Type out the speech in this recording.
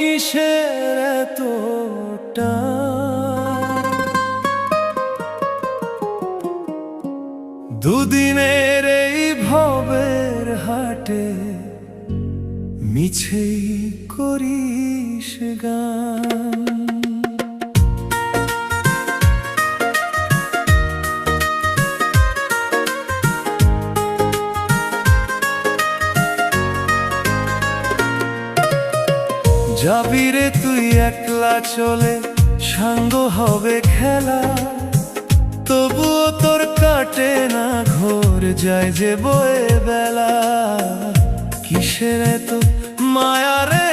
কিসের এতটা দুদিনের এই ভবের হাটে মিছেই করিস গান। যাবি রে তুই একলা চলে, সাঙ্গ হবে খেলা, তবুও তোর কাটে না ঘোর, যায় যে বয়ে বেলা। কিসের এত মায়া রে